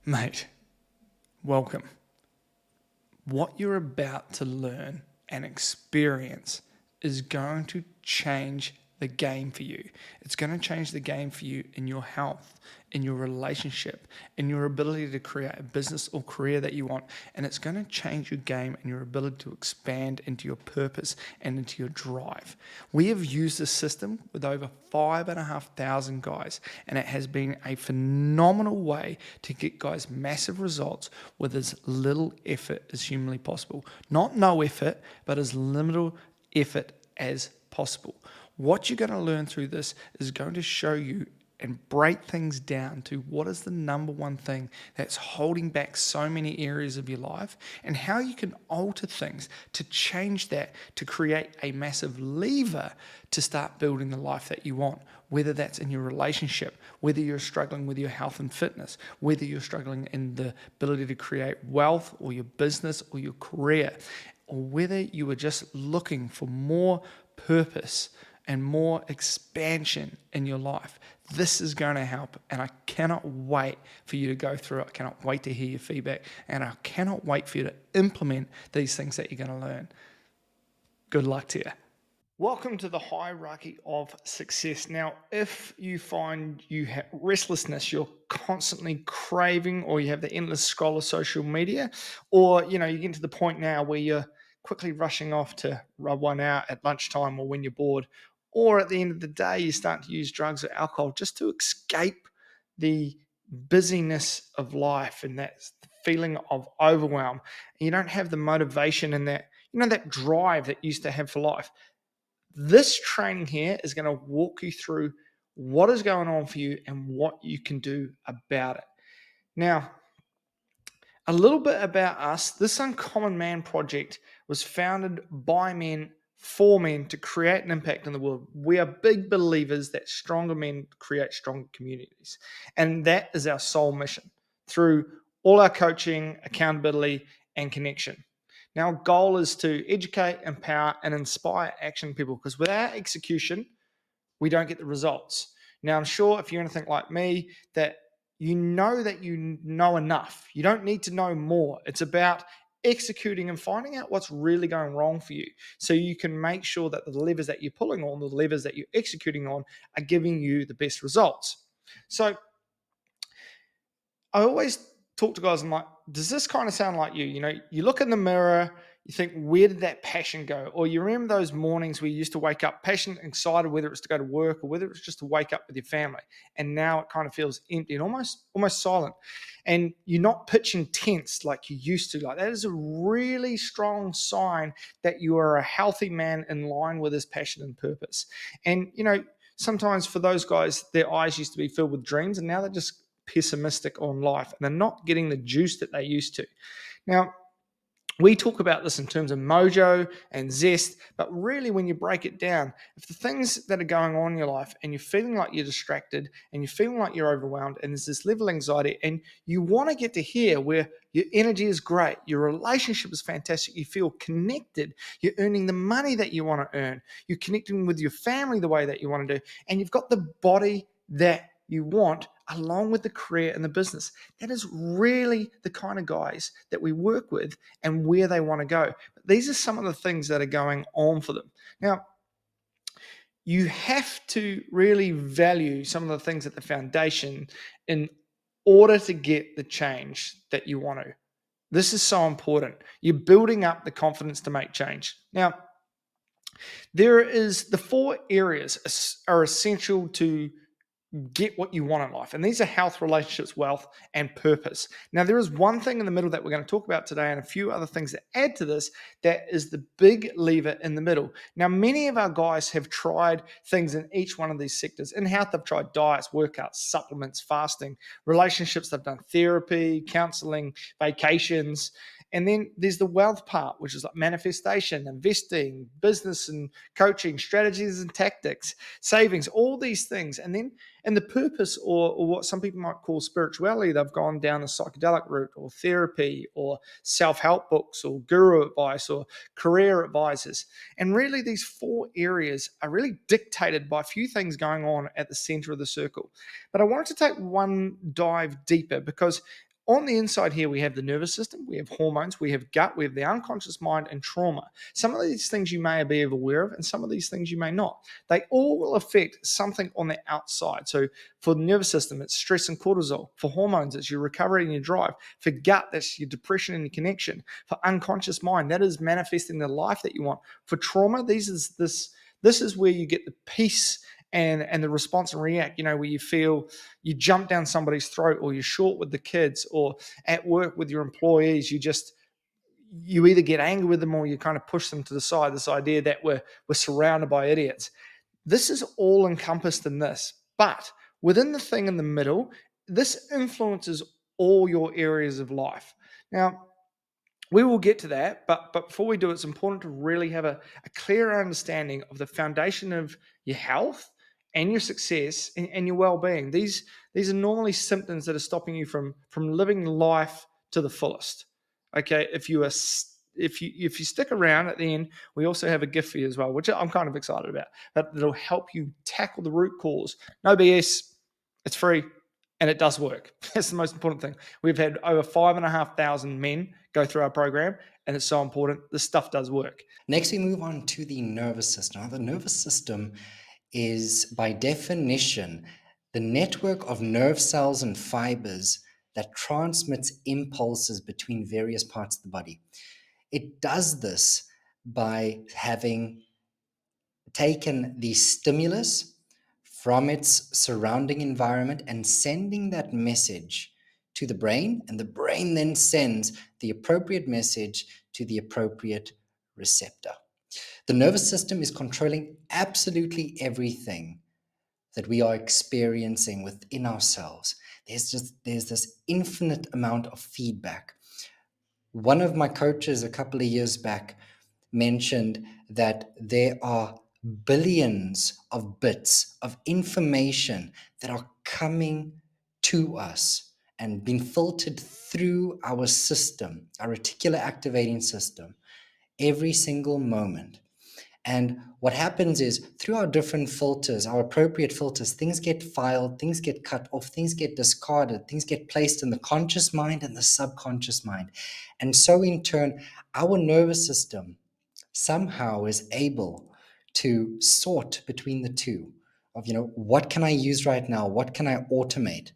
Mate, welcome. What you're about to learn and experience is going to change the game for you. It's going to change the game for you in your health, in your relationship, in your ability to create a business or career that you want. And it's going to change your game and your ability to expand into your purpose and into your drive. We have used this system with over 5,500 guys, and it has been a phenomenal way to get guys massive results with as little effort as humanly possible. Not no effort, but as little effort as possible. What you're going to learn through this is going to show you and break things down to what is the number one thing that's holding back so many areas of your life and how you can alter things to change that to create a massive lever to start building the life that you want, whether that's in your relationship, whether you're struggling with your health and fitness, whether you're struggling in the ability to create wealth or your business or your career, or whether you are just looking for more purpose and more expansion in your life. This is going to help, and I cannot wait for you to go through it. I cannot wait to hear your feedback, and I cannot wait for you to implement these things that you're going to learn. Good luck to you. Welcome to the hierarchy of success. Now, if you find you have restlessness, you're constantly craving, or you have the endless scroll of social media, or you get to the point now where you're quickly rushing off to rub one out at lunchtime or when you're bored, or at the end of the day, you start to use drugs or alcohol just to escape the busyness of life and that feeling of overwhelm. And you don't have the motivation and that drive that you used to have for life. This training here is going to walk you through what is going on for you and what you can do about it. Now, a little bit about us. This Uncommon Man project was founded by men for men to create an impact in the world. We are big believers that stronger men create stronger communities. And that is our sole mission through all our coaching, accountability, and connection. Now, our goal is to educate, empower, and inspire action people, because without execution, we don't get the results. Now, I'm sure if you're anything like me, that you know enough. You don't need to know more. It's about executing and finding out what's really going wrong for you, so you can make sure that the levers that you're pulling on, the levers that you're executing on, are giving you the best results. So I always talk to guys and I'm like, does this kind of sound like you? You look in the mirror, you think, where did that passion go? Or you remember those mornings where you used to wake up passionate, excited, whether it was to go to work or whether it was just to wake up with your family. And now it kind of feels empty and almost silent. And you're not pitching tents like you used to. Like, that is a really strong sign that you are a healthy man in line with his passion and purpose. And, sometimes for those guys, their eyes used to be filled with dreams and now they're just pessimistic on life and they're not getting the juice that they used to. Now, we talk about this in terms of mojo and zest, but really when you break it down, if the things that are going on in your life and you're feeling like you're distracted and you're feeling like you're overwhelmed and there's this level of anxiety and you want to get to here where your energy is great, your relationship is fantastic, you feel connected, you're earning the money that you want to earn, you're connecting with your family the way that you want to do, and you've got the body that you want along with the career and the business. That is really the kind of guys that we work with and where they want to go. But these are some of the things that are going on for them. Now, you have to really value some of the things at the foundation in order to get the change that you want to. This is so important. You're building up the confidence to make change. Now, there is the 4 areas are essential to get what you want in life. And these are health, relationships, wealth, and purpose. Now, there is one thing in the middle that we're going to talk about today and a few other things that add to this that is the big lever in the middle. Now, many of our guys have tried things in each one of these sectors. In health, they've tried diets, workouts, supplements, fasting. Relationships, they've done therapy, counseling, vacations. And then there's the wealth part, which is like manifestation, investing, business and coaching, strategies and tactics, savings, all these things. And then and the purpose, or what some people might call spirituality, they've gone down the psychedelic route or therapy or self-help books or guru advice or career advisors. And really these 4 areas are really dictated by a few things going on at the center of the circle. But I wanted to take one dive deeper because On the inside here, we have the nervous system, we have hormones, we have gut, we have the unconscious mind, and trauma. Some of these things you may be aware of, and some of these things you may not. They all will affect something on the outside. So for the nervous system, it's stress and cortisol. For hormones, it's your recovery and your drive. For gut, that's your depression and your connection. For unconscious mind, that is manifesting the life that you want. For trauma, this is where you get the peace and the response and react, where you feel you jump down somebody's throat, or you're short with the kids, or at work with your employees, you either get angry with them or you kind of push them to the side. This idea that we're surrounded by idiots. This is all encompassed in this. But within the thing in the middle, this influences all your areas of life. Now, we will get to that, but before we do, it's important to really have a clear understanding of the foundation of your health and your success and your well-being. These are normally symptoms that are stopping you from living life to the fullest. Okay, if you stick around at the end, we also have a gift for you as well, which I'm kind of excited about. That it'll help you tackle the root cause. No BS, it's free, and it does work. That's the most important thing. We've had over 5,500 men go through our program, and it's so important. This stuff does work. Next, we move on to the nervous system. Now, the nervous system is, by definition, the network of nerve cells and fibers that transmits impulses between various parts of the body. It does this by having taken the stimulus from its surrounding environment and sending that message to the brain, and the brain then sends the appropriate message to the appropriate receptor. The nervous system is controlling absolutely everything that we are experiencing within ourselves. There's this infinite amount of feedback. One of my coaches a couple of years back mentioned that there are billions of bits of information that are coming to us and being filtered through our system, our reticular activating system, every single moment. And what happens is, through our different filters, our appropriate filters, things get filed, things get cut off, things get discarded, things get placed in the conscious mind and the subconscious mind. And so in turn, our nervous system somehow is able to sort between the two of, what can I use right now? What can I automate?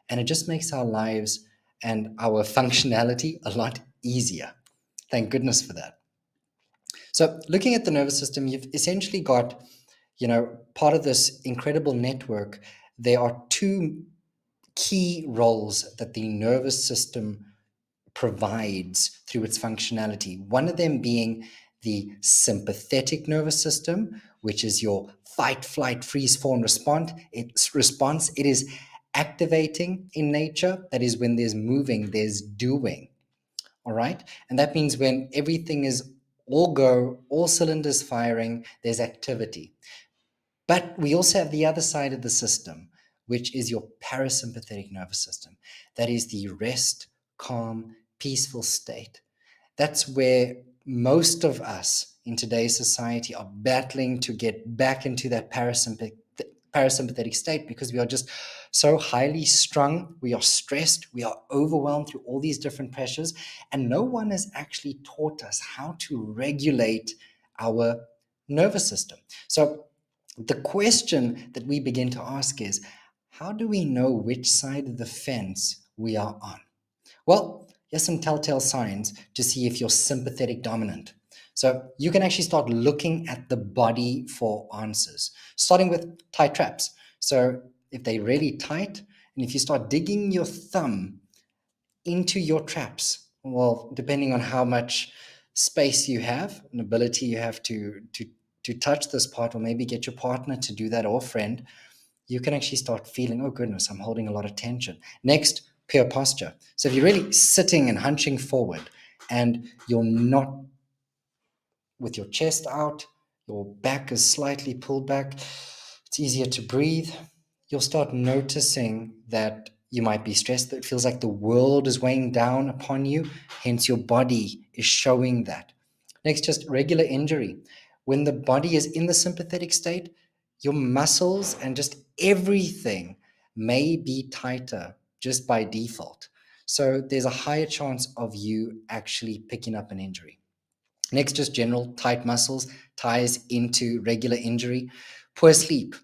And it just makes our lives and our functionality a lot easier. Thank goodness for that. So looking at the nervous system, you've essentially got, part of this incredible network. There are two key roles that the nervous system provides through its functionality. One of them being the sympathetic nervous system, which is your fight, flight, freeze, fawn response. It is activating in nature. That is, when there's moving, there's doing. All right. And that means when everything is all go, all cylinders firing, there's activity. But we also have the other side of the system, which is your parasympathetic nervous system. That is the rest, calm, peaceful state. That's where most of us in today's society are battling to get back into that parasympathetic state, because we are just so highly strung, we are stressed, we are overwhelmed through all these different pressures, and no one has actually taught us how to regulate our nervous system. So the question that we begin to ask is, how do we know which side of the fence we are on? Well, here's some telltale signs to see if you're sympathetic dominant. So you can actually start looking at the body for answers, starting with tight traps. So if they're really tight, and if you start digging your thumb into your traps, well, depending on how much space you have, an ability you have to touch this part, or maybe get your partner to do that, or a friend, you can actually start feeling, oh goodness, I'm holding a lot of tension. Next, pure posture. So if you're really sitting and hunching forward and you're not with your chest out, your back is slightly pulled back, it's easier to breathe, you'll start noticing that you might be stressed, that it feels like the world is weighing down upon you, hence your body is showing that. Next, just regular injury. When the body is in the sympathetic state, your muscles and just everything may be tighter just by default. So there's a higher chance of you actually picking up an injury. Next, just general tight muscles ties into regular injury. Poor sleep.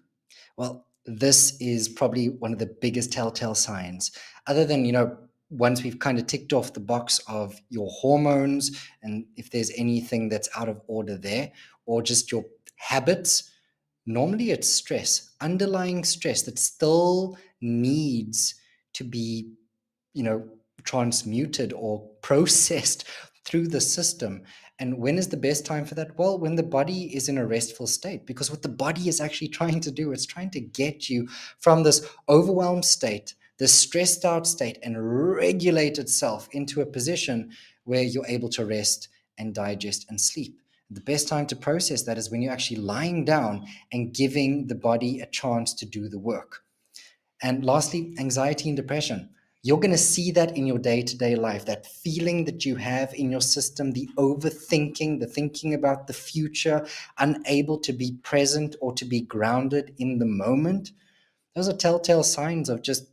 Well, this is probably one of the biggest telltale signs. Other than, once we've kind of ticked off the box of your hormones and if there's anything that's out of order there, or just your habits, normally it's stress, underlying stress that still needs to be, transmuted or processed through the system. And when is the best time for that? Well, when the body is in a restful state, because what the body is actually trying to do, it's trying to get you from this overwhelmed state, this stressed out state, and regulate itself into a position where you're able to rest and digest and sleep. The best time to process that is when you're actually lying down and giving the body a chance to do the work. And lastly, anxiety and depression. You're going to see that in your day-to-day life, that feeling that you have in your system, the overthinking, the thinking about the future, unable to be present or to be grounded in the moment. Those are telltale signs of just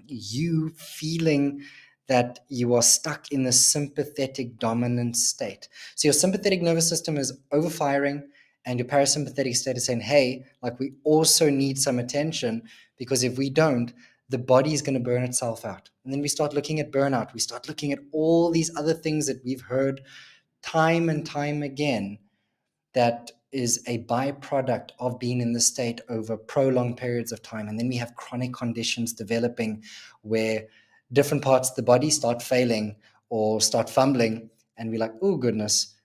you feeling that you are stuck in the sympathetic dominant state. So your sympathetic nervous system is overfiring, and your parasympathetic state is saying, hey, like we also need some attention, because if we don't, the body is going to burn itself out. And then we start looking at burnout. We start looking at all these other things that we've heard time and time again that is a byproduct of being in the state over prolonged periods of time. And then we have chronic conditions developing where different parts of the body start failing or start fumbling. And we're like, oh, goodness,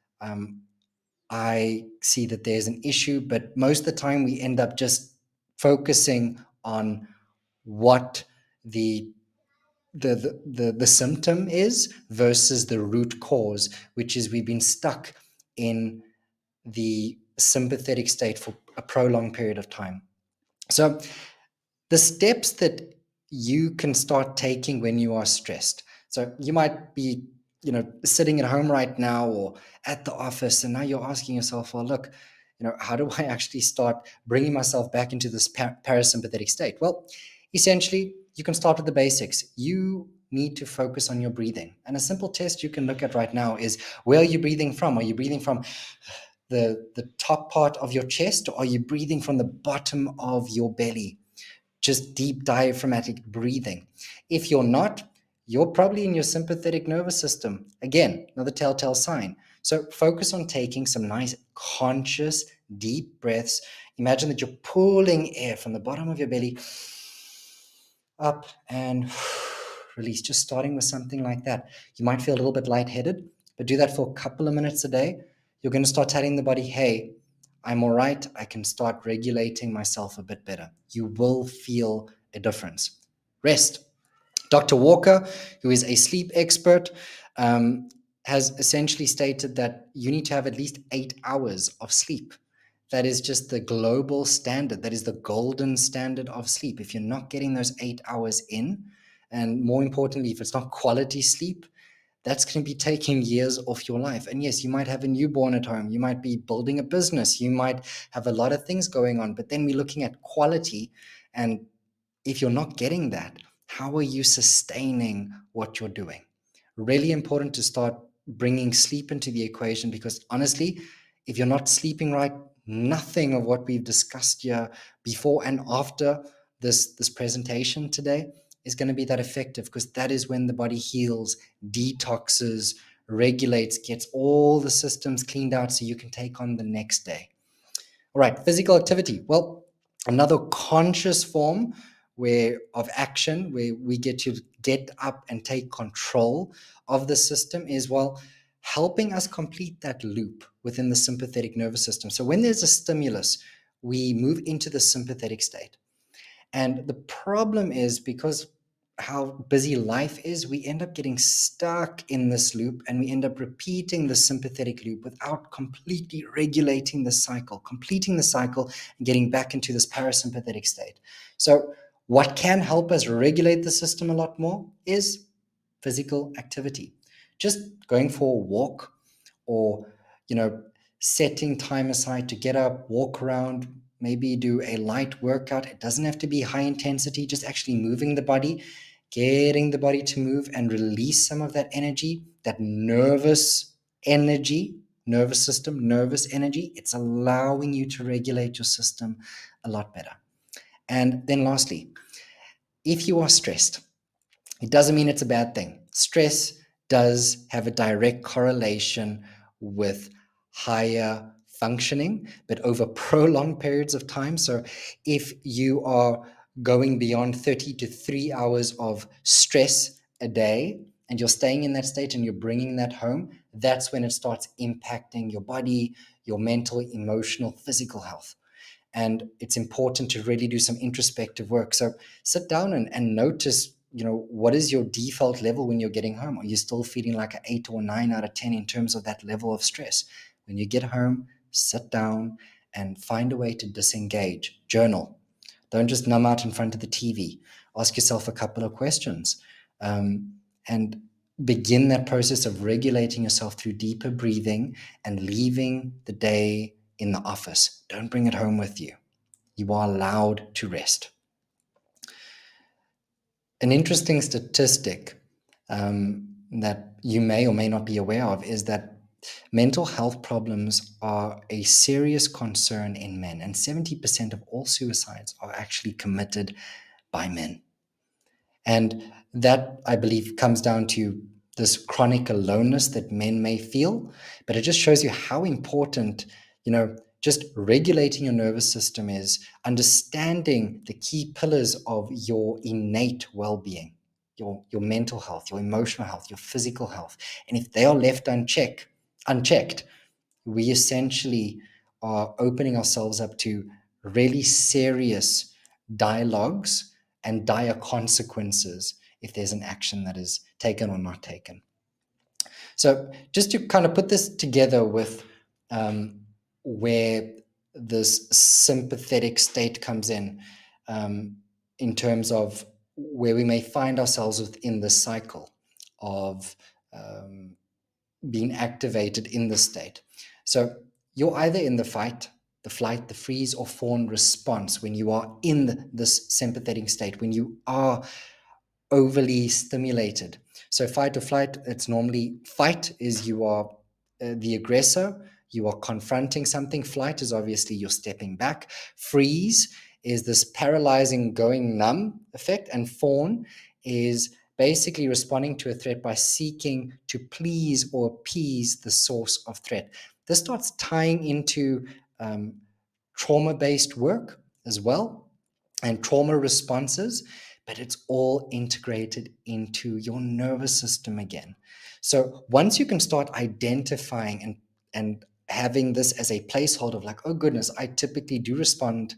I see that there's an issue. But most of the time, we end up just focusing on what the symptom is versus the root cause, which is we've been stuck in the sympathetic state for a prolonged period of time. So the steps that you can start taking when you are stressed. So you might be, sitting at home right now or at the office, and now you're asking yourself, well, look, how do I actually start bringing myself back into this parasympathetic state? Well, essentially, you can start with the basics. You need to focus on your breathing. And a simple test you can look at right now is, where are you breathing from? Are you breathing from the top part of your chest, or are you breathing from the bottom of your belly? Just deep diaphragmatic breathing. If you're not, you're probably in your sympathetic nervous system. Again, another telltale sign. So focus on taking some nice conscious deep breaths. Imagine that you're pulling air from the bottom of your belly up and release, just starting with something like that. You might feel a little bit lightheaded, but do that for a couple of minutes a day. You're going to start telling the body, hey, I'm all right. I can start regulating myself a bit better. You will feel a difference. Rest. Dr. Walker, who is a sleep expert, has essentially stated that you need to have at least 8 hours of sleep. That is just the global standard. That is the golden standard of sleep. If you're not getting those 8 hours in, and more importantly, if it's not quality sleep, that's going to be taking years off your life. And yes, you might have a newborn at home. You might be building a business. You might have a lot of things going on. But then we're looking at quality. And if you're not getting that, how are you sustaining what you're doing? Really important to start bringing sleep into the equation, because honestly, if you're not sleeping right, nothing of what we've discussed here before and after this presentation today is going to be that effective, because that is when the body heals, detoxes, regulates, gets all the systems cleaned out so you can take on the next day. All right, physical activity. Well, another conscious form of action where we get to get up and take control of the system is, well, helping us complete that loop within the sympathetic nervous system. So when there's a stimulus, we move into the sympathetic state. And the problem is, because how busy life is, we end up getting stuck in this loop, and we end up repeating the sympathetic loop without completely regulating the cycle, completing the cycle and getting back into this parasympathetic state. So what can help us regulate the system a lot more is physical activity. Just going for a walk, or setting time aside to get up, walk around, maybe do a light workout. It doesn't have to be high intensity, just actually moving the body getting the body to move and release some of that energy, that nervous energy, nervous system, nervous energy. It's allowing you to regulate your system a lot better. And then lastly, if you are stressed, it doesn't mean it's a bad thing. Stress does have a direct correlation with higher functioning, but over prolonged periods of time. So if you are going beyond 30 to 3 hours of stress a day and you're staying in that state and you're bringing that home, that's when it starts impacting your body, your mental, emotional, physical health. And it's important to really do some introspective work. So sit down and notice, what is your default level when you're getting home? Are you still feeling like an 8 or 9 out of 10 in terms of that level of stress? When you get home, sit down and find a way to disengage. Journal. Don't just numb out in front of the TV. Ask yourself a couple of questions, and begin that process of regulating yourself through deeper breathing and leaving the day in the office. Don't bring it home with you. You are allowed to rest. An interesting statistic that you may or may not be aware of is that mental health problems are a serious concern in men, and 70% of all suicides are actually committed by men. And that, I believe, comes down to this chronic aloneness that men may feel, but it just shows you how important, just regulating your nervous system is, understanding the key pillars of your innate well-being, your mental health, your emotional health, your physical health. And if they are left unchecked, we essentially are opening ourselves up to really serious dialogues and dire consequences if there's an action that is taken or not taken. So just to kind of put this together with where this sympathetic state comes in terms of where we may find ourselves within the cycle of being activated in this state. So you're either in the fight, the flight, the freeze, or fawn response when you are in this sympathetic state, when you are overly stimulated. So fight or flight, it's normally fight is you are the aggressor, you are confronting something. Flight is obviously you're stepping back. Freeze is this paralyzing, going numb effect. And fawn is basically responding to a threat by seeking to please or appease the source of threat. This starts tying into trauma-based work as well and trauma responses, but it's all integrated into your nervous system again. So once you can start identifying and having this as a placeholder of like, oh goodness, I typically do respond,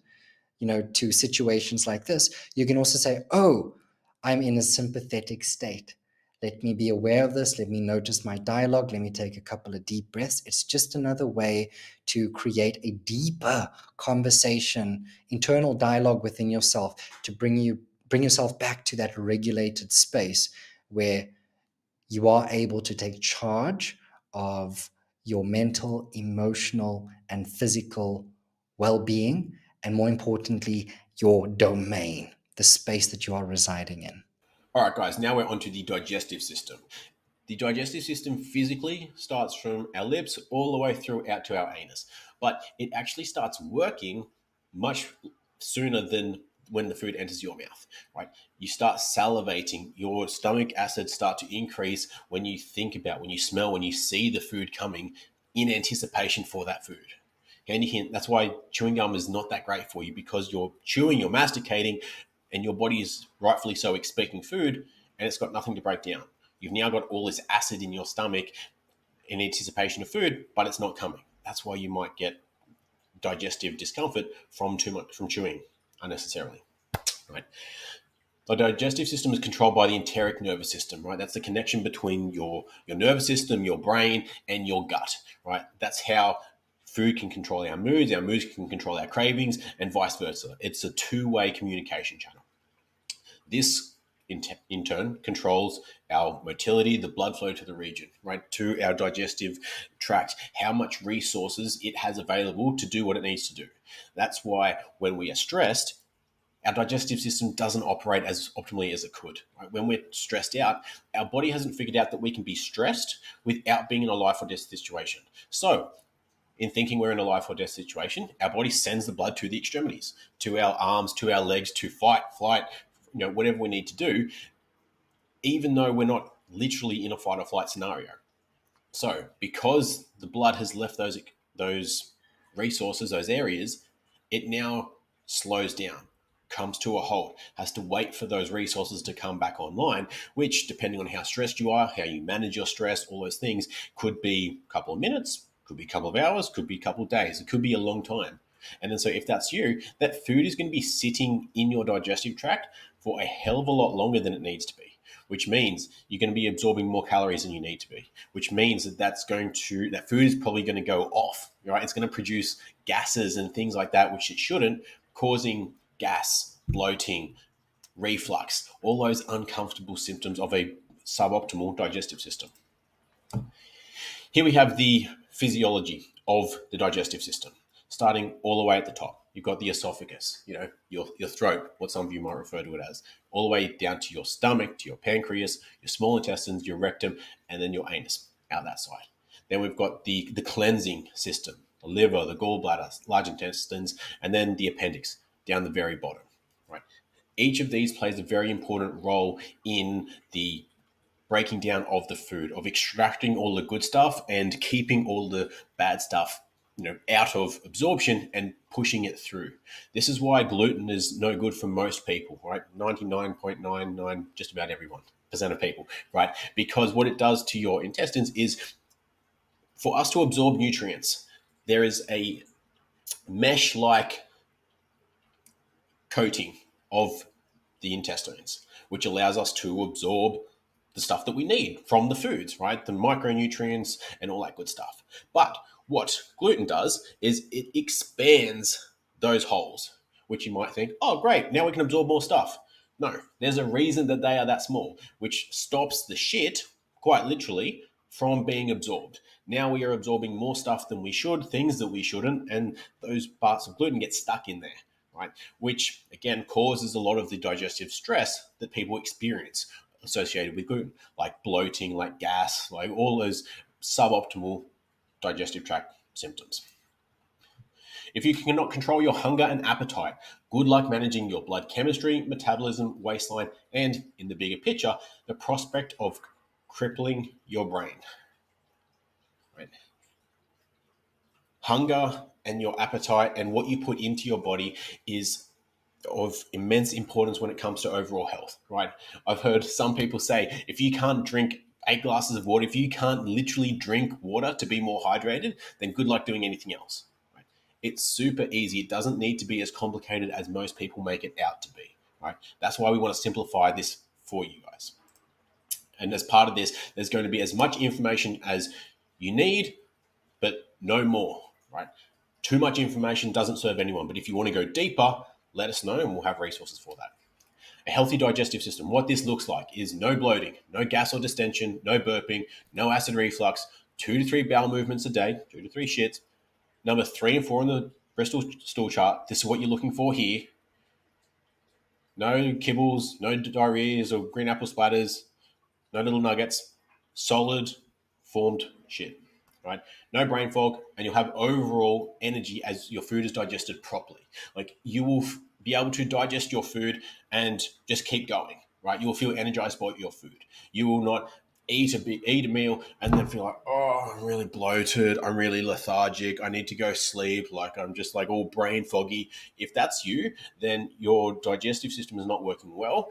to situations like this, you can also say, oh, I'm in a sympathetic state. Let me be aware of this. Let me notice my dialogue. Let me take a couple of deep breaths. It's just another way to create a deeper conversation, internal dialogue within yourself to bring yourself back to that regulated space where you are able to take charge of your mental, emotional, and physical well-being, and more importantly, your domain, the space that you are residing in. All right, guys, now we're onto the digestive system. The digestive system physically starts from our lips all the way through out to our anus, but it actually starts working much sooner than when the food enters your mouth, right? You start salivating, your stomach acids start to increase when you think about, when you smell, when you see the food coming in anticipation for that food. Handy hint, that's why chewing gum is not that great for you, because you're chewing, you're masticating, and your body is rightfully so expecting food, and it's got nothing to break down. You've now got all this acid in your stomach in anticipation of food, but it's not coming. That's why you might get digestive discomfort from chewing unnecessarily, right? The digestive system is controlled by the enteric nervous system, right? That's the connection between your nervous system, your brain, and your gut, right? That's how food can control our moods can control our cravings, and vice versa. It's a two-way communication channel. This, in turn, controls our motility, the blood flow to the region, right, to our digestive tract, how much resources it has available to do what it needs to do. That's why when we are stressed, our digestive system doesn't operate as optimally as it could. Right? When we're stressed out, our body hasn't figured out that we can be stressed without being in a life or death situation. So, in thinking we're in a life or death situation, our body sends the blood to the extremities, to our arms, to our legs, to fight, flight, whatever we need to do, even though we're not literally in a fight or flight scenario. So, because the blood has left those resources, those areas, it now slows down, comes to a halt, has to wait for those resources to come back online, which, depending on how stressed you are, how you manage your stress, all those things, could be a couple of minutes, could be a couple of hours, could be a couple of days, it could be a long time. And then so if that's you, that food is going to be sitting in your digestive tract for a hell of a lot longer than it needs to be, which means you're going to be absorbing more calories than you need to be, which means that food is probably going to go off, right? It's going to produce gases and things like that, which it shouldn't, causing gas, bloating, reflux, all those uncomfortable symptoms of a suboptimal digestive system. Here we have the physiology of the digestive system, starting all the way at the top. You've got the esophagus, your throat, what some of you might refer to it as, all the way down to your stomach, to your pancreas, your small intestines, your rectum, and then your anus out that side. Then we've got the cleansing system, the liver, the gallbladder, large intestines, and then the appendix down the very bottom. Right? Each of these plays a very important role in the breaking down of the food, of extracting all the good stuff and keeping all the bad stuff out of absorption and pushing it through. This is why gluten is no good for most people, right? 99.99, just about everyone, percent of people, right? Because what it does to your intestines is, for us to absorb nutrients, there is a mesh-like coating of the intestines, which allows us to absorb the stuff that we need from the foods, right? The micronutrients and all that good stuff. But what gluten does is it expands those holes, which you might think, oh, great, now we can absorb more stuff. No, there's a reason that they are that small, which stops the shit, quite literally, from being absorbed. Now we are absorbing more stuff than we should, things that we shouldn't, and those parts of gluten get stuck in there, right? Which, again, causes a lot of the digestive stress that people experience associated with gluten, like bloating, like gas, like all those suboptimal digestive tract symptoms. If you cannot control your hunger and appetite, good luck managing your blood chemistry, metabolism, waistline, and, in the bigger picture, the prospect of crippling your brain. Right? Hunger and your appetite and what you put into your body is of immense importance when it comes to overall health, right? I've heard some people say, if you can't drink 8 glasses of water, if you can't literally drink water to be more hydrated, then good luck doing anything else. Right? It's super easy. It doesn't need to be as complicated as most people make it out to be, right? That's why we want to simplify this for you guys. And as part of this, there's going to be as much information as you need, but no more, right? Too much information doesn't serve anyone. But if you want to go deeper, let us know and we'll have resources for that. A healthy digestive system, what this looks like is no bloating, no gas or distension, no burping, no acid reflux, 2 to 3 bowel movements a day, 2 to 3 shits. Number 3 and 4 on the Bristol stool chart, this is what you're looking for here. No kibbles, no diarrheas or green apple splatters, no little nuggets, solid formed shit. Right? No brain fog, and you'll have overall energy as your food is digested properly. Like, you will be able to digest your food and just keep going, right? You will feel energized by your food. You will not eat a meal and then feel like, oh, I'm really bloated, I'm really lethargic, I need to go sleep, like I'm just like all brain foggy. If that's you, then your digestive system is not working well.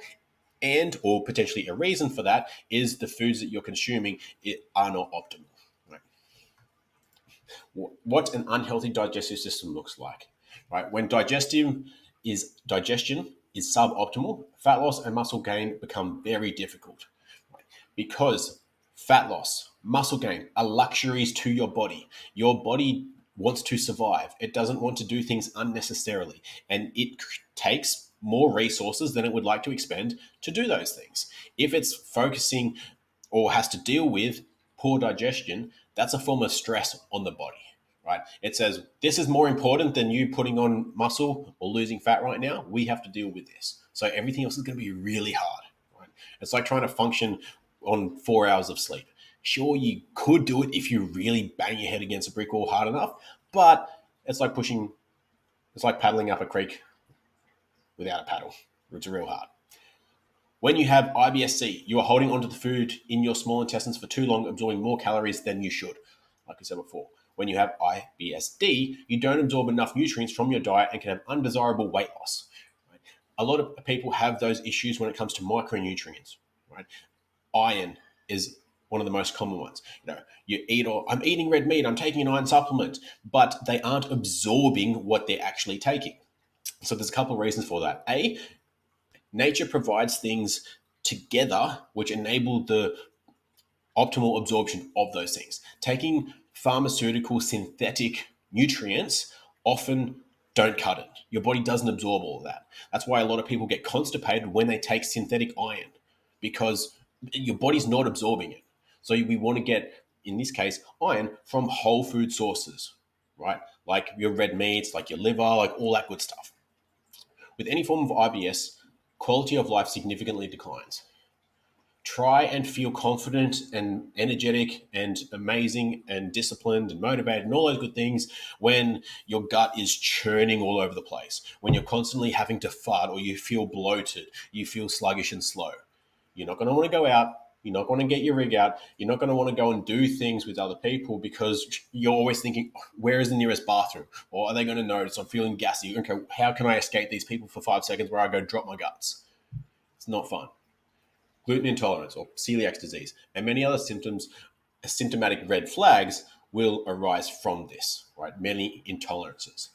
And, or potentially a reason for that is the foods that you're consuming are not optimal. What an unhealthy digestive system looks like, right? When digestion is suboptimal, fat loss and muscle gain become very difficult, right? Because fat loss, muscle gain are luxuries to your body. Your body wants to survive. It doesn't want to do things unnecessarily, and it takes more resources than it would like to expend to do those things. If it's focusing or has to deal with poor digestion, that's a form of stress on the body, right? It says, this is more important than you putting on muscle or losing fat right now. We have to deal with this. So everything else is going to be really hard, right? It's like trying to function on 4 hours of sleep. Sure, you could do it if you really bang your head against a brick wall hard enough, but it's like paddling up a creek without a paddle. It's real hard. When you have IBS-C, you are holding onto the food in your small intestines for too long, absorbing more calories than you should, like I said before. When you have IBS-D, you don't absorb enough nutrients from your diet and can have undesirable weight loss. Right? A lot of people have those issues when it comes to micronutrients. Right? Iron is one of the most common ones. I'm eating red meat, I'm taking an iron supplement, but they aren't absorbing what they're actually taking. So there's a couple of reasons for that. A, nature provides things together which enable the optimal absorption of those things. Taking pharmaceutical synthetic nutrients often don't cut it. Your body doesn't absorb all of that. That's why a lot of people get constipated when they take synthetic iron, because your body's not absorbing it. So we want to get, in this case, iron from whole food sources, right? Like your red meats, like your liver, like all that good stuff. With any form of IBS, quality of life significantly declines. Try and feel confident and energetic and amazing and disciplined and motivated and all those good things when your gut is churning all over the place, when you're constantly having to fart or you feel bloated, you feel sluggish and slow. You're not going to want to go out. You're not going to get your rig out. You're not going to want to go and do things with other people because you're always thinking, where is the nearest bathroom? Or are they going to notice I'm feeling gassy? Okay, how can I escape these people for 5 seconds where I go drop my guts? It's not fun. Gluten intolerance or celiac disease, and many other symptomatic red flags will arise from this, right? Many intolerances.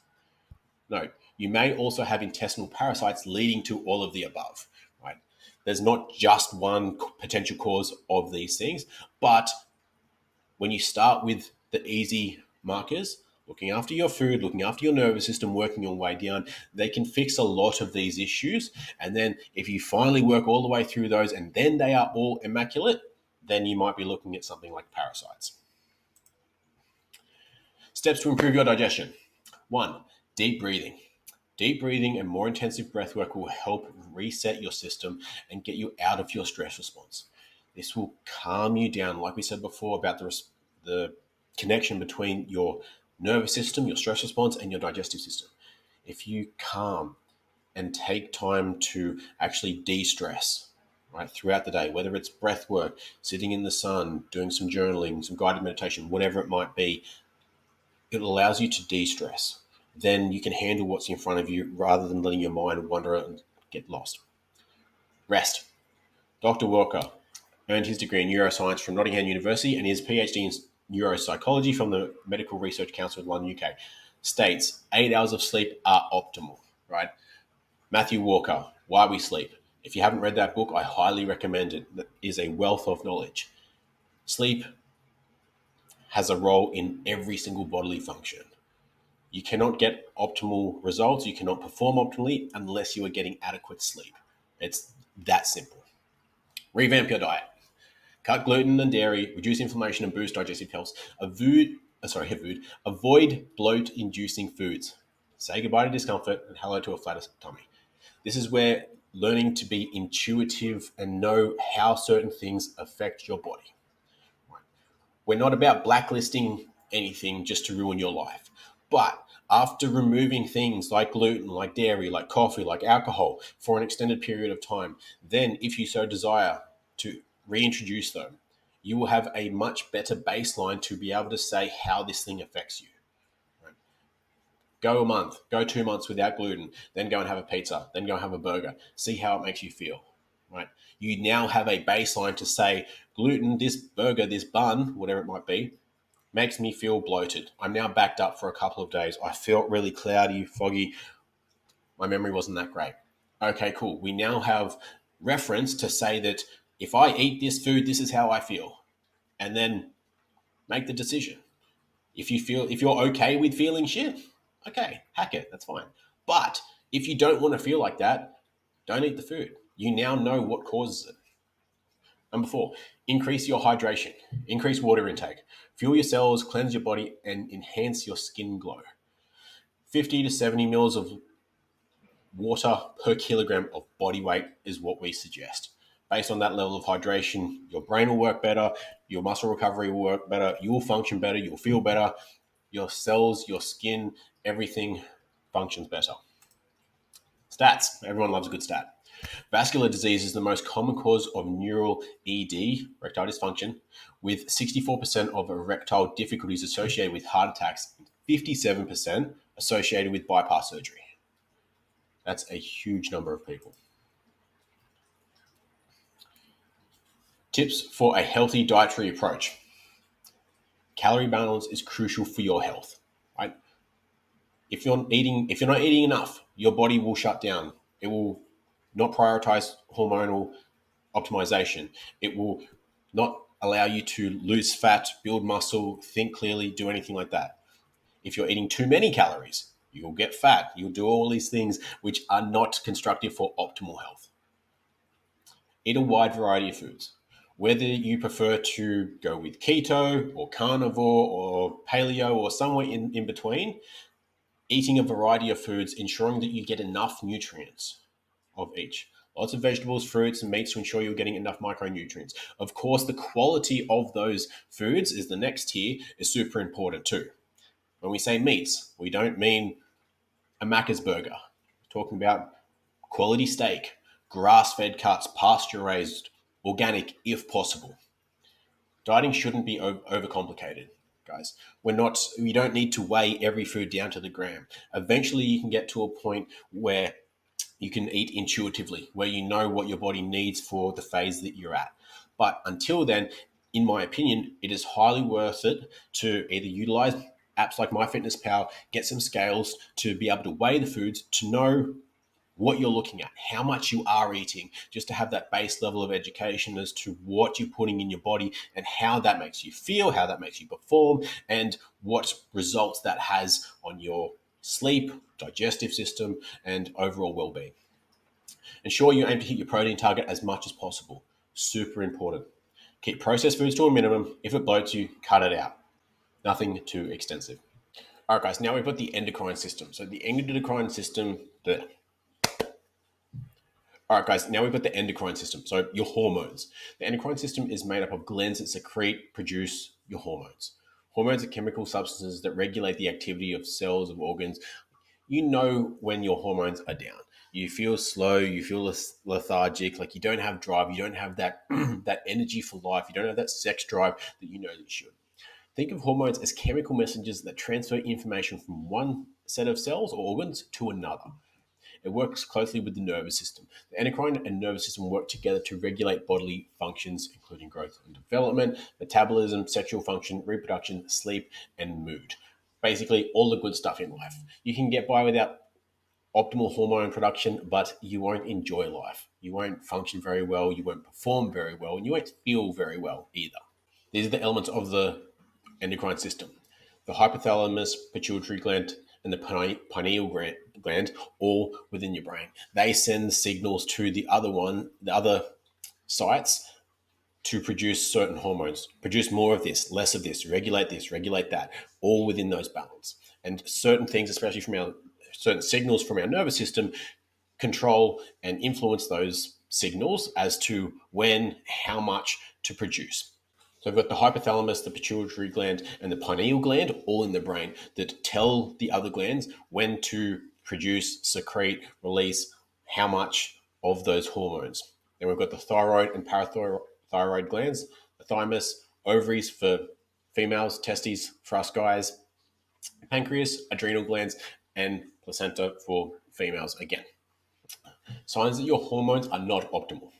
Note, you may also have intestinal parasites leading to all of the above, right? There's not just one potential cause of these things, but when you start with the easy markers, looking after your food, looking after your nervous system, working your way down, they can fix a lot of these issues. And then if you finally work all the way through those and then they are all immaculate, then you might be looking at something like parasites. Steps to improve your digestion. 1, deep breathing. Deep breathing and more intensive breath work will help reset your system and get you out of your stress response. This will calm you down, like we said before, about the connection between your nervous system, your stress response, and your digestive system. If you calm and take time to actually de-stress, right, throughout the day, whether it's breath work, sitting in the sun, doing some journaling, some guided meditation, whatever it might be, it allows you to de-stress. Then you can handle what's in front of you rather than letting your mind wander and get lost. Rest. Dr. Walker earned his degree in neuroscience from Nottingham University and his PhD in neuropsychology from the Medical Research Council of London, UK. States 8 hours of sleep are optimal, right? Matthew Walker, Why We Sleep. If you haven't read that book, I highly recommend it. It is a wealth of knowledge. Sleep has a role in every single bodily function. You cannot get optimal results. You cannot perform optimally unless you are getting adequate sleep. It's that simple. Revamp your diet. Cut gluten and dairy, reduce inflammation and boost digestive health. Avoid bloat-inducing foods. Say goodbye to discomfort and hello to a flatter tummy. This is where learning to be intuitive and know how certain things affect your body. We're not about blacklisting anything just to ruin your life. But after removing things like gluten, like dairy, like coffee, like alcohol for an extended period of time, then if you so desire to reintroduce them, you will have a much better baseline to be able to say how this thing affects you. Right? Go a month, go 2 months without gluten, then go and have a pizza, then go and have a burger. See how it makes you feel. Right? You now have a baseline to say gluten, this burger, this bun, whatever it might be, makes me feel bloated. I'm now backed up for a couple of days. I felt really cloudy, foggy. My memory wasn't that great. Okay, cool. We now have reference to say that if I eat this food, this is how I feel. And then make the decision. If you're okay with feeling shit, okay, hack it. That's fine. But if you don't want to feel like that, don't eat the food. You now know what causes it. Number 4, increase your hydration. Increase water intake. Fuel your cells, cleanse your body, and enhance your skin glow. 50 to 70 mils of water per kilogram of body weight is what we suggest. Based on that level of hydration, your brain will work better, your muscle recovery will work better, you will function better, you'll feel better, your cells, your skin, everything functions better. Stats. Everyone loves a good stat. Vascular disease is the most common cause of neural ED, erectile dysfunction, with 64% of erectile difficulties associated with heart attacks, 57% associated with bypass surgery. That's a huge number of people. Tips for a healthy dietary approach. Calorie balance is crucial for your health. Right? If you're not eating enough, your body will shut down. It will not prioritize hormonal optimization. It will not allow you to lose fat, build muscle, think clearly, do anything like that. If you're eating too many calories, you'll get fat. You'll do all these things which are not constructive for optimal health. Eat a wide variety of foods. Whether you prefer to go with keto or carnivore or paleo or somewhere in between, eating a variety of foods, ensuring that you get enough nutrients of each. Lots of vegetables, fruits, and meats to ensure you're getting enough micronutrients. Of course, the quality of those foods is the next tier, is super important too. When we say meats, we don't mean a Macca's burger. We're talking about quality steak, grass-fed cuts, pasture-raised, organic if possible. Dieting shouldn't be overcomplicated, guys. We don't need to weigh every food down to the gram. Eventually, you can get to a point where you can eat intuitively, where you know what your body needs for the phase that you're at. But until then, in my opinion, it is highly worth it to either utilize apps like MyFitnessPal, get some scales to be able to weigh the foods, to know what you're looking at, how much you are eating, just to have that base level of education as to what you're putting in your body and how that makes you feel, how that makes you perform, and what results that has on your sleep, digestive system, and overall well-being. Ensure you aim to hit your protein target as much as possible. Super important. Keep processed foods to a minimum. If it bloats you, cut it out. Nothing too extensive. All right, guys, now we've got the endocrine system. So the endocrine system, All right, guys, now we've got the endocrine system, so your hormones. The endocrine system is made up of glands that secrete, produce your hormones. Hormones are chemical substances that regulate the activity of cells, of organs. You know when your hormones are down. You feel slow, you feel lethargic, like you don't have drive, you don't have that, that energy for life, you don't have that sex drive that you know that you should. Think of hormones as chemical messengers that transfer information from one set of cells or organs to another. It works closely with the nervous system. The endocrine and nervous system work together to regulate bodily functions, including growth and development, metabolism, sexual function, reproduction, sleep, and mood. Basically, all the good stuff in life. You can get by without optimal hormone production, but you won't enjoy life. You won't function very well, you won't perform very well, and you won't feel very well either. These are the elements of the endocrine system. The hypothalamus, pituitary gland, and the pineal gland, all within your brain. They send signals to the other sites to produce certain hormones, produce more of this, less of this, regulate that, all within those balance. And certain things, especially from certain signals from our nervous system, control and influence those signals as to when, how much to produce. So we've got the hypothalamus, the pituitary gland, and the pineal gland all in the brain that tell the other glands when to produce, secrete, release how much of those hormones. Then we've got the thyroid and parathyroid glands, the thymus, ovaries for females, testes for us guys, pancreas, adrenal glands, and placenta for females again. Signs that your hormones are not optimal.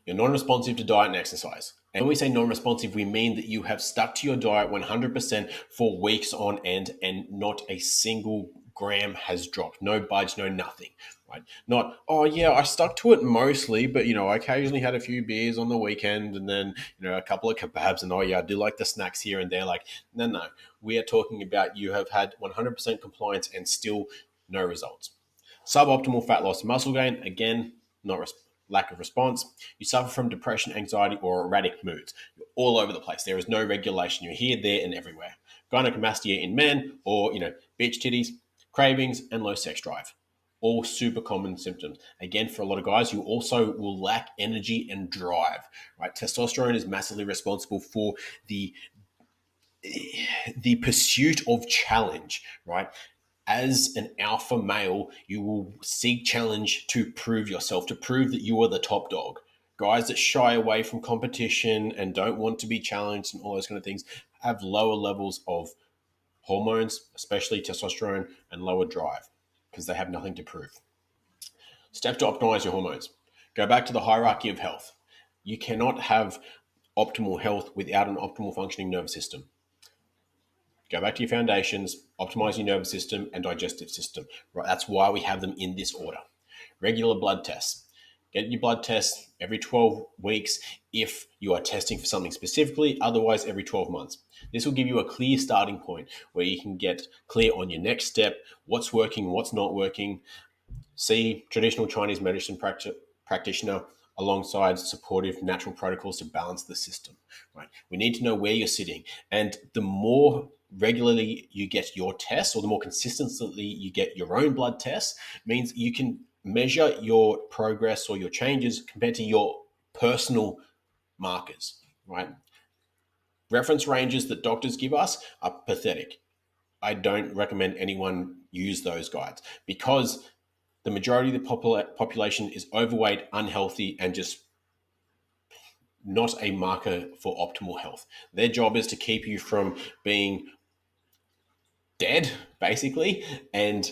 You're non-responsive to diet and exercise. And when we say non-responsive, we mean that you have stuck to your diet 100% for weeks on end and not a single gram has dropped. No budge, no nothing, right? Not, oh yeah, I stuck to it mostly, but I occasionally had a few beers on the weekend and then, a couple of kebabs and oh yeah, I do like the snacks here and there. Like, no. We are talking about you have had 100% compliance and still no results. Suboptimal fat loss, muscle gain, again, not lack of response. You suffer from depression, anxiety, or erratic moods. You're all over the place. There is no regulation. You're here, there, and everywhere. Gynecomastia in men, or beach titties, cravings, and low sex drive. All super common symptoms. Again, for a lot of guys, you also will lack energy and drive. Right? Testosterone is massively responsible for the pursuit of challenge. Right? As an alpha male, you will seek challenge to prove yourself, to prove that you are the top dog. Guys that shy away from competition and don't want to be challenged and all those kind of things have lower levels of hormones, especially testosterone, and lower drive because they have nothing to prove. Steps to optimize your hormones. Go back to the hierarchy of health. You cannot have optimal health without an optimal functioning nervous system. Go back to your foundations, optimize your nervous system and digestive system. Right, that's why we have them in this order. Regular blood tests. Get your blood tests every 12 weeks if you are testing for something specifically, otherwise every 12 months. This will give you a clear starting point where you can get clear on your next step, what's working, what's not working. See traditional Chinese medicine practitioner alongside supportive natural protocols to balance the system. Right? We need to know where you're sitting, and the more regularly you get your tests, or the more consistently you get your own blood tests, means you can measure your progress or your changes compared to your personal markers. Right? Reference ranges that doctors give us are pathetic. I don't recommend anyone use those guides because the majority of the population is overweight, unhealthy, and just not a marker for optimal health. Their job is to keep you from being dead, basically, and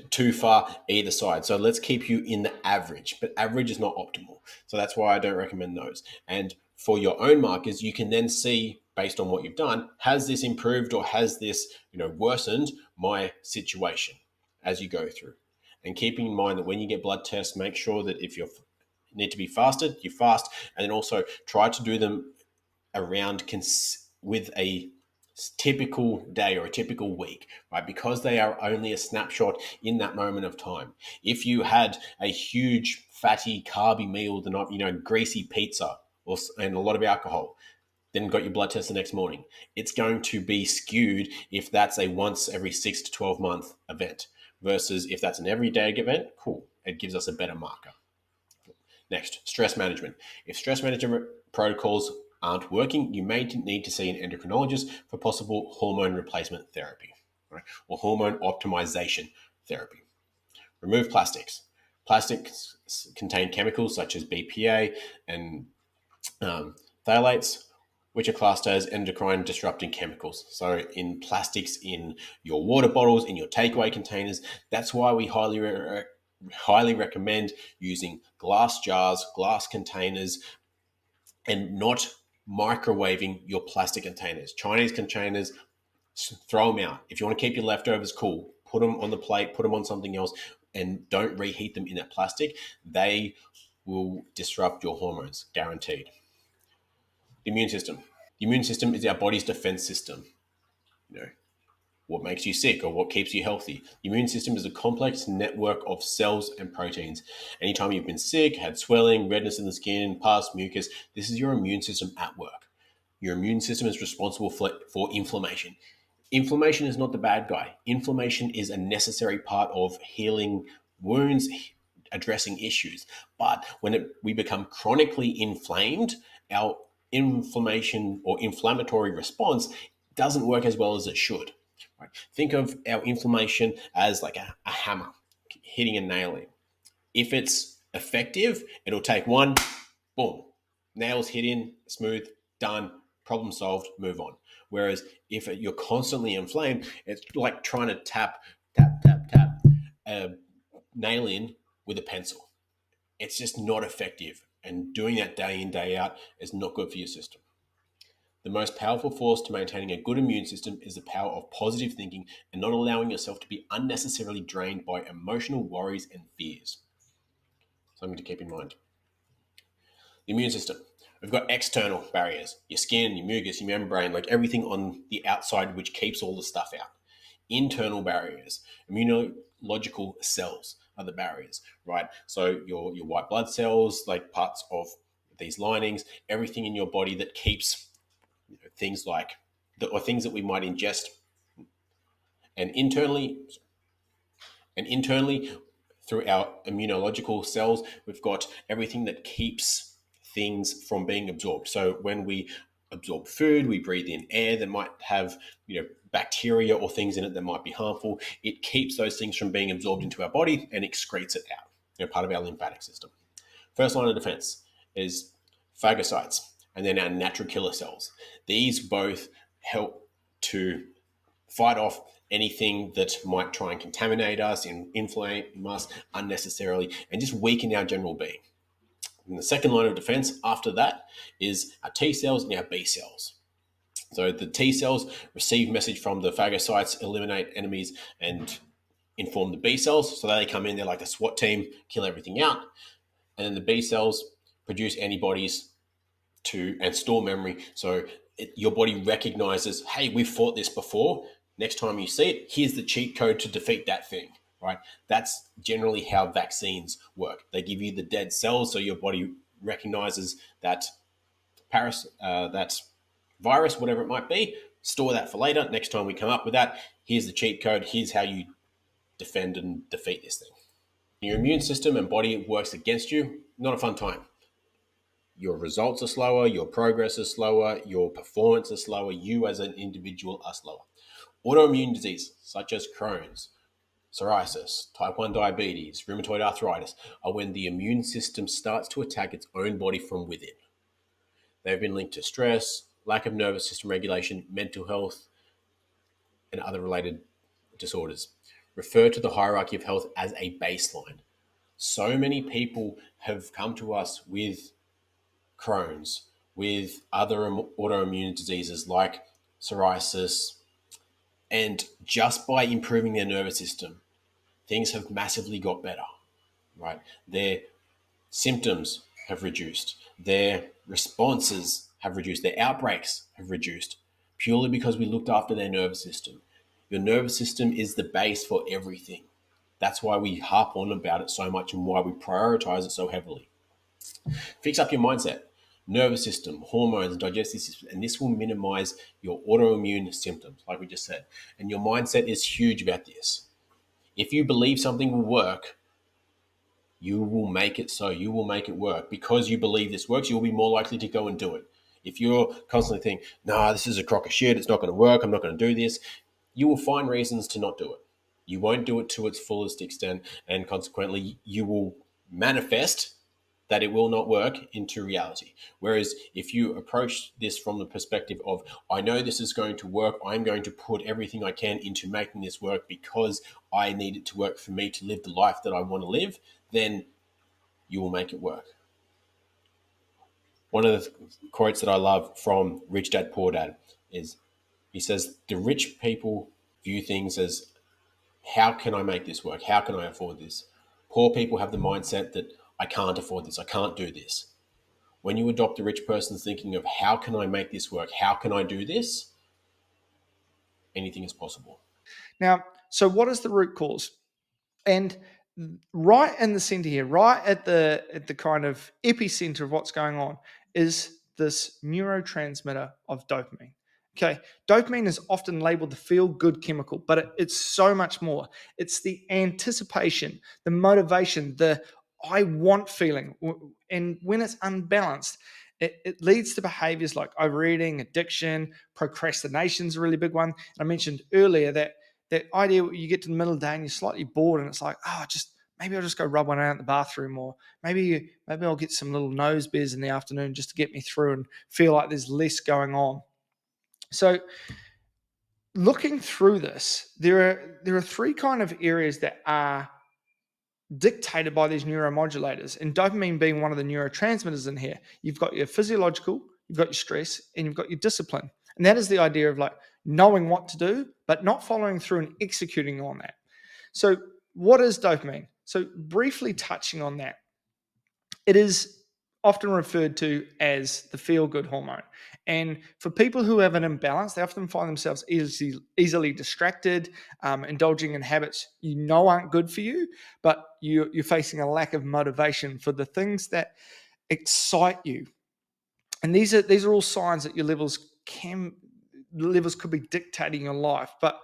too far either side. So let's keep you in the average, but average is not optimal. So that's why I don't recommend those. And for your own markers, you can then see based on what you've done, has this improved or has this worsened my situation as you go through. And keeping in mind that when you get blood tests, make sure that if you need to be fasted, you fast, and then also try to do them around with a typical day or a typical week, right? Because they are only a snapshot in that moment of time. If you had a huge fatty carby meal the night, greasy pizza and a lot of alcohol, then got your blood test the next morning, it's going to be skewed if that's a once every 6 to 12 month event versus if that's an everyday event. Cool, it gives us a better marker. Next, stress management. If stress management protocols aren't working, you may need to see an endocrinologist for possible hormone replacement therapy, right? Or hormone optimization therapy. Remove plastics. Plastics contain chemicals such as BPA and phthalates, which are classed as endocrine disrupting chemicals. So in plastics in your water bottles, in your takeaway containers, that's why we highly recommend using glass jars, glass containers, and not microwaving your plastic containers. Chinese containers, throw them out. If you want to keep your leftovers, cool. Put them on the plate, put them on something else, and don't reheat them in that plastic. They will disrupt your hormones, guaranteed. Immune system. The immune system is our body's defense system. What makes you sick or what keeps you healthy. The immune system is a complex network of cells and proteins. Anytime you've been sick, had swelling, redness in the skin, pus, mucus, this is your immune system at work. Your immune system is responsible for inflammation. Inflammation is not the bad guy. Inflammation is a necessary part of healing wounds, addressing issues. But when we become chronically inflamed, our inflammation or inflammatory response doesn't work as well as it should. Right? Think of our inflammation as like a hammer hitting a nail in. If it's effective, it'll take one, boom, nails hit in, smooth, done, problem solved, move on. Whereas if you're constantly inflamed, it's like trying to tap a nail in with a pencil. It's just not effective. And doing that day in, day out is not good for your system. The most powerful force to maintaining a good immune system is the power of positive thinking and not allowing yourself to be unnecessarily drained by emotional worries and fears. Something to keep in mind. The immune system. We've got external barriers, your skin, your mucus, your membrane, like everything on the outside which keeps all the stuff out. Internal barriers, immunological cells. are the barriers, right? So your white blood cells, like parts of these linings, everything in your body that keeps things like or things that we might ingest, and internally through our immunological cells, we've got everything that keeps things from being absorbed. So when we absorb food, we breathe in air that might have bacteria or things in it that might be harmful. It keeps those things from being absorbed into our body and excretes it out. Part of our lymphatic system. First line of defense is phagocytes, and then our natural killer cells. These both help to fight off anything that might try and contaminate us and inflame us unnecessarily and just weaken our general being. And the second line of defense after that is our T cells and our B cells. So the T cells receive message from the phagocytes, eliminate enemies, and inform the B cells. So they come in, they're like the SWAT team, kill everything out. And then the B cells produce antibodies and store memory. So your body recognizes, hey, we've fought this before. Next time you see it, here's the cheat code to defeat that thing, right? That's generally how vaccines work. They give you the dead cells, so your body recognizes that that virus, whatever it might be, store that for later. Next time we come up with that, here's the cheat code. Here's how you defend and defeat this thing. Your immune system and body works against you. Not a fun time. Your results are slower, your progress is slower, your performance is slower, you as an individual are slower. Autoimmune diseases such as Crohn's, psoriasis, type 1 diabetes, rheumatoid arthritis are when the immune system starts to attack its own body from within. They've been linked to stress, lack of nervous system regulation, mental health, and other related disorders. Refer to the hierarchy of health as a baseline. So many people have come to us with Crohn's, with other autoimmune diseases like psoriasis, and just by improving their nervous system, things have massively got better, right? Their symptoms have reduced, their responses have reduced, their outbreaks have reduced, purely because we looked after their nervous system. Your nervous system is the base for everything. That's why we harp on about it so much and why we prioritize it so heavily. Fix up your mindset, nervous system, hormones, digestive system, and this will minimize your autoimmune symptoms, like we just said. And your mindset is huge about this. If you believe something will work, you will make it so. You will make it work. Because you believe this works, you'll be more likely to go and do it. If you're constantly thinking, nah, this is a crock of shit, it's not going to work, I'm not going to do this, you will find reasons to not do it. You won't do it to its fullest extent, and consequently, you will manifest that it will not work into reality. Whereas if you approach this from the perspective of, I know this is going to work, I'm going to put everything I can into making this work because I need it to work for me to live the life that I want to live, then you will make it work. One of the quotes that I love from Rich Dad Poor Dad is, he says, the rich people view things as, how can I make this work? How can I afford this? Poor people have the mindset that I can't afford this, I can't do this. When you adopt the rich person's thinking of, how can I make this work? How can I do this? Anything is possible. Now, so what is the root cause? And right in the center here, right at the kind of epicenter of what's going on, is this neurotransmitter of dopamine. Okay, dopamine is often labeled the feel-good chemical, but it's so much more. It's the anticipation, the motivation, the I want feeling. And when it's unbalanced, it leads to behaviors like overeating, addiction, procrastination is a really big one. And I mentioned earlier that idea where you get to the middle of the day and you're slightly bored and it's like, maybe I'll just go rub one out in the bathroom, or maybe I'll get some little nose beers in the afternoon just to get me through and feel like there's less going on. So looking through this, there are three kind of areas that are dictated by these neuromodulators, and dopamine being one of the neurotransmitters in here. You've got your physiological, you've got your stress, and you've got your discipline. And that is the idea of like knowing what to do, but not following through and executing on that. So what is dopamine? So briefly touching on that, it is often referred to as the feel-good hormone. And for people who have an imbalance, they often find themselves easily distracted, indulging in habits you know aren't good for you, but you're facing a lack of motivation for the things that excite you. And these are all signs that your levels could be dictating your life. But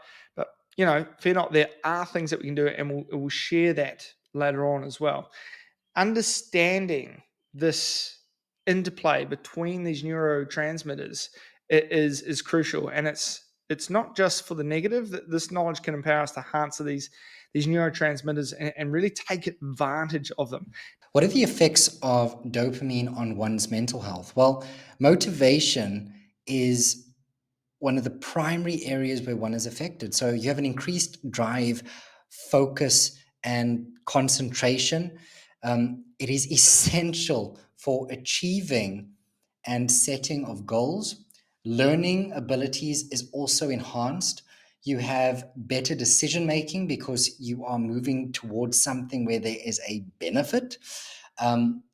fear not, there are things that we can do, and we'll share that later on as well. Understanding this interplay between these neurotransmitters is crucial, and it's not just for the negative. That this knowledge can empower us to harness these neurotransmitters and really take advantage of them. What are the effects of dopamine on one's mental health? Well, motivation is one of the primary areas where one is affected. So you have an increased drive, focus, and concentration. It is essential for achieving and setting of goals. Learning abilities is also enhanced. You have better decision making because you are moving towards something where there is a benefit.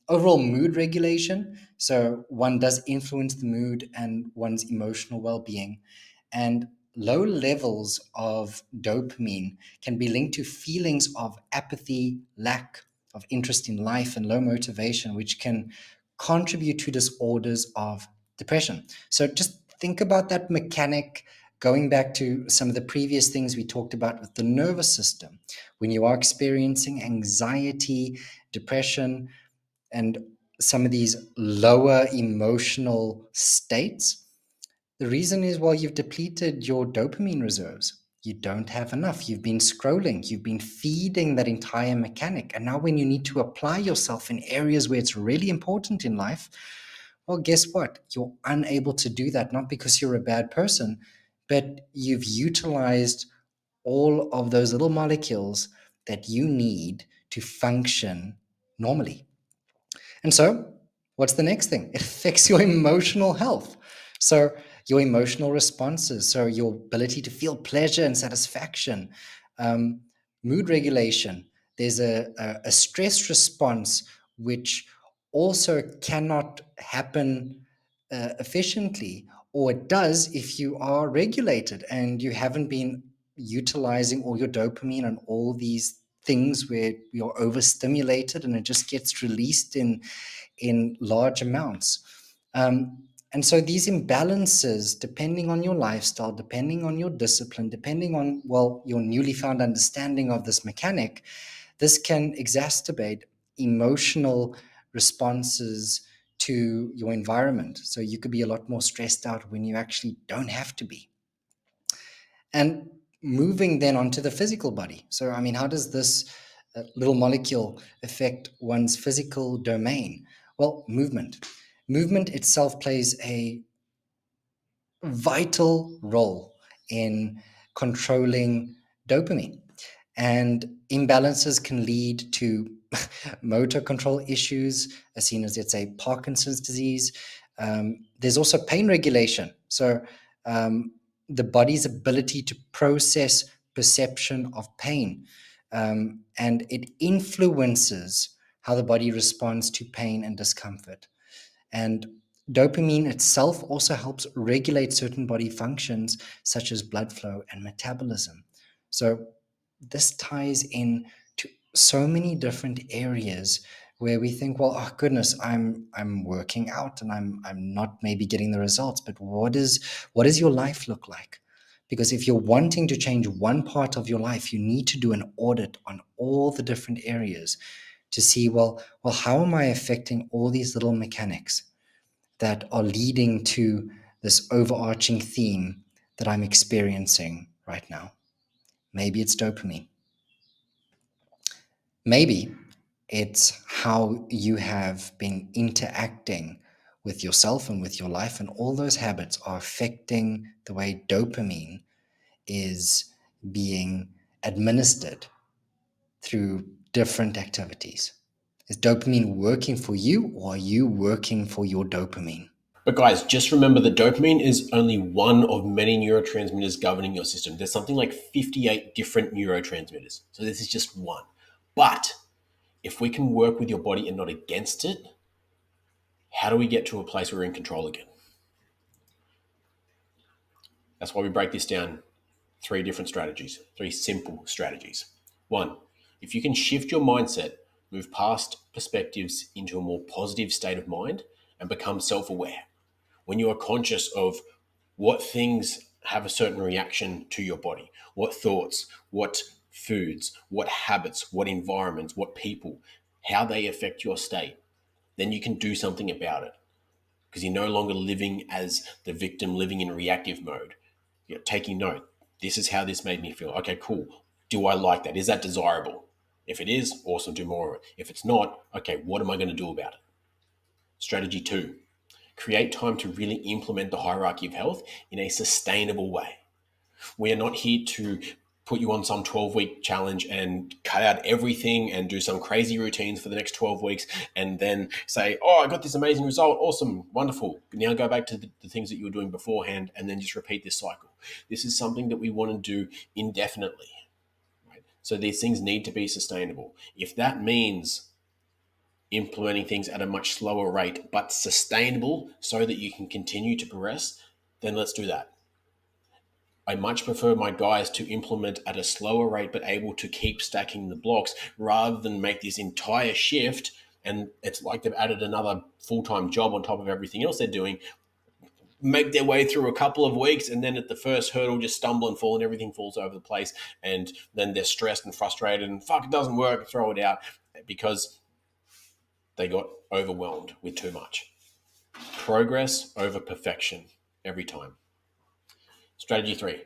Overall mood regulation. So one does influence the mood and one's emotional well being. And low levels of dopamine can be linked to feelings of apathy, lack of interest in life, and low motivation, which can contribute to disorders of depression. So just think about that mechanic. Going back to some of the previous things we talked about with the nervous system, when you are experiencing anxiety, depression, and some of these lower emotional states, the reason is, well, you've depleted your dopamine reserves. You don't have enough. You've been scrolling. You've been feeding that entire mechanic. And now, when you need to apply yourself in areas where it's really important in life, well, guess what? You're unable to do that, not because you're a bad person, but you've utilized all of those little molecules that you need to function normally. And so, what's the next thing? It affects your emotional health. So, your emotional responses, so your ability to feel pleasure and satisfaction, mood regulation. There's a stress response which also cannot happen efficiently, or it does if you are regulated and you haven't been utilizing all your dopamine and all these things where you're overstimulated and it just gets released in large amounts. And so these imbalances, depending on your lifestyle, depending on your discipline, depending on, well, your newly found understanding of this mechanic, this can exacerbate emotional responses to your environment. So you could be a lot more stressed out when you actually don't have to be. And moving then onto the physical body. So, I mean, how does this little molecule affect one's physical domain? Well, movement. Movement itself plays a vital role in controlling dopamine. And imbalances can lead to motor control issues, as seen as, let's say, Parkinson's disease. There's also pain regulation. So, the body's ability to process perception of pain. And it influences how the body responds to pain and discomfort. And dopamine itself also helps regulate certain body functions, such as blood flow and metabolism. So, this ties in to so many different areas where we think, well, oh goodness, I'm working out and I'm not maybe getting the results, but what does your life look like? Because if you're wanting to change one part of your life, you need to do an audit on all the different areas to see, well, how am I affecting all these little mechanics that are leading to this overarching theme that I'm experiencing right now? Maybe it's dopamine. Maybe it's how you have been interacting with yourself and with your life, and all those habits are affecting the way dopamine is being administered through different activities. Is dopamine working for you, or are you working for your dopamine? But guys, just remember that dopamine is only one of many neurotransmitters governing your system. There's something like 58 different neurotransmitters. So this is just one. But if we can work with your body and not against it, How do we get to a place where we're in control again? That's why we break this down 3 different strategies, 3 simple strategies. 1, if you can shift your mindset, move past perspectives into a more positive state of mind and become self aware. When you are conscious of what things have a certain reaction to your body, what thoughts, what foods, what habits, what environments, what people, how they affect your state, then you can do something about it because you're no longer living as the victim, living in reactive mode. You're taking note. This is how this made me feel. Okay, cool. Do I like that? Is that desirable? If it is, awesome, do more of it. If it's not, okay, what am I going to do about it? Strategy 2, create time to really implement the hierarchy of health in a sustainable way. We are not here to put you on some 12-week challenge and cut out everything and do some crazy routines for the next 12 weeks and then say, oh, I got this amazing result. Awesome. Wonderful. Now go back to the things that you were doing beforehand and then just repeat this cycle. This is something that we want to do indefinitely. Right? So these things need to be sustainable. If that means implementing things at a much slower rate but sustainable so that you can continue to progress, then let's do that. I much prefer my guys to implement at a slower rate but able to keep stacking the blocks rather than make this entire shift and it's like they've added another full-time job on top of everything else they're doing, make their way through a couple of weeks and then at the first hurdle just stumble and fall and everything falls over the place and then they're stressed and frustrated and fuck, it doesn't work, throw it out because they got overwhelmed with too much. Progress over perfection every time. Strategy 3,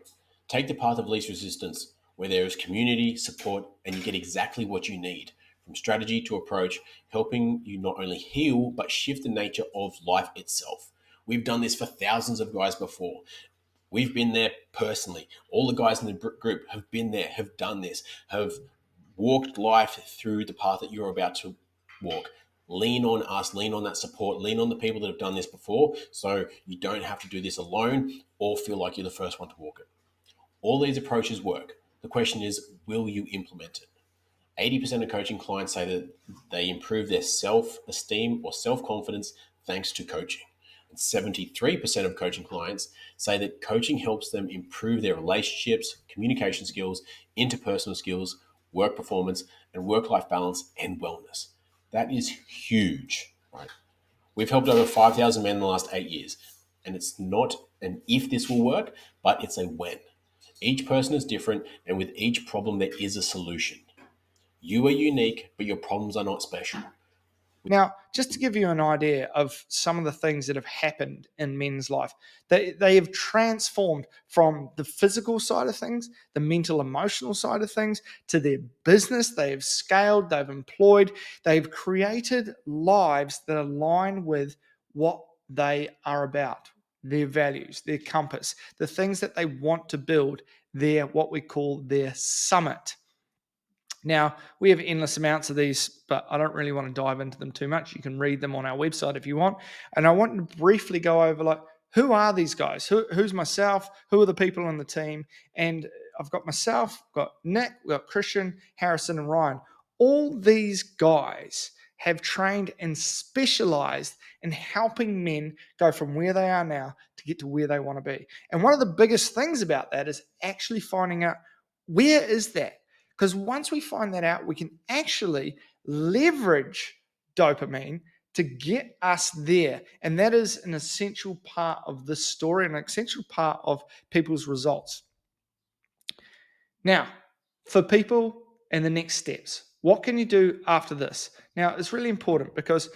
take the path of least resistance where there is community, support, and you get exactly what you need. From strategy to approach, helping you not only heal, but shift the nature of life itself. We've done this for thousands of guys before. We've been there personally. All the guys in the group have been there, have done this, have walked life through the path that you're about to walk. Lean on us, lean on that support, lean on the people that have done this before so you don't have to do this alone or feel like you're the first one to walk it. All these approaches work. The question is, will you implement it? 80% of coaching clients say that they improve their self-esteem or self-confidence thanks to coaching. And 73% of coaching clients say that coaching helps them improve their relationships, communication skills, interpersonal skills, work performance, and work-life balance and wellness. That is huge, right? We've helped over 5,000 men in the last 8 years. And it's not an if this will work, but it's a when. Each person is different, and with each problem, there is a solution. You are unique, but your problems are not special. Now, just to give you an idea of some of the things that have happened in men's life, they have transformed from the physical side of things, the mental, emotional side of things, to their business. They have scaled, they've employed, they've created lives that align with what they are about, their values, their compass, the things that they want to build, their what we call their summit. Now, we have endless amounts of these, but I don't really want to dive into them too much. You can read them on our website if you want. And I want to briefly go over like, who are these guys? Who's myself? Who are the people on the team? And I've got myself, got Nick, we've got Christian, Harrison, and Ryan. All these guys have trained and specialized in helping men go from where they are now to get to where they want to be. And one of the biggest things about that is actually finding out, where is that? Because once we find that out, we can actually leverage dopamine to get us there. And that is an essential part of this story and an essential part of people's results. Now, for people and the next steps, what can you do after this? Now, it's really important because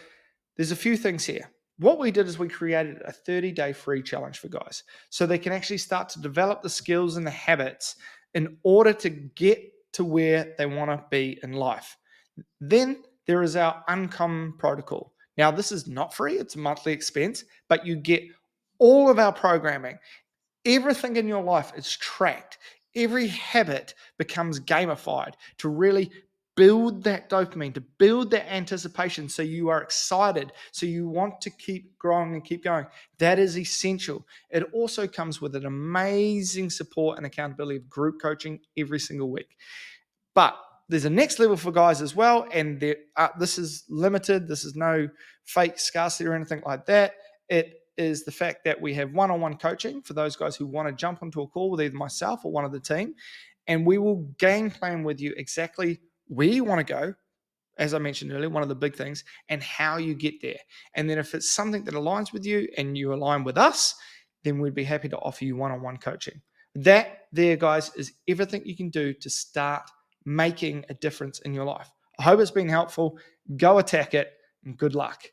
there's a few things here. What we did is we created a 30-day free challenge for guys so they can actually start to develop the skills and the habits in order to get to where they want to be in life. Then there is our Uncommon Protocol. Now, this is not free, it's a monthly expense, but you get all of our programming. Everything in your life is tracked. Every habit becomes gamified to really build that dopamine, to build that anticipation so you are excited, so you want to keep growing and keep going. That is essential. It also comes with an amazing support and accountability of group coaching every single week. But there's a next level for guys as well, and this is limited. This is no fake scarcity or anything like that. It is the fact that we have one-on-one coaching for those guys who want to jump onto a call with either myself or one of the team, and we will game plan with you exactly where you want to go, as I mentioned earlier, one of the big things, and how you get there. And then if it's something that aligns with you and you align with us, then we'd be happy to offer you one-on-one coaching. That there, guys, is everything you can do to start making a difference in your life. I hope it's been helpful. Go attack it, and good luck.